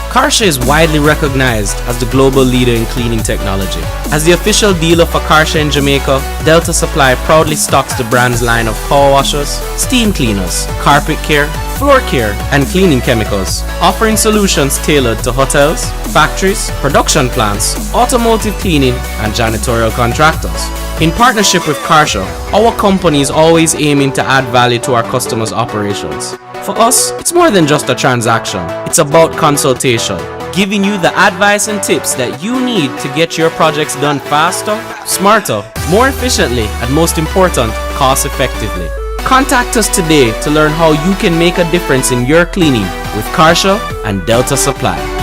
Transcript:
Karcher is widely recognized as the global leader in cleaning technology. As the official dealer for Karcher in Jamaica, Delta Supply proudly stocks the brand's line of power washers, steam cleaners, carpet care, floor care, and cleaning chemicals, offering solutions tailored to hotels, factories, production plants, automotive cleaning, and janitorial contractors. In partnership with Karcher, our company is always aiming to add value to our customers' operations. For us, it's more than just a transaction. It's about consultation, giving you the advice and tips that you need to get your projects done faster, smarter, more efficiently, and most important, cost effectively. Contact us today to learn how you can make a difference in your cleaning with Karcher and Delta Supply.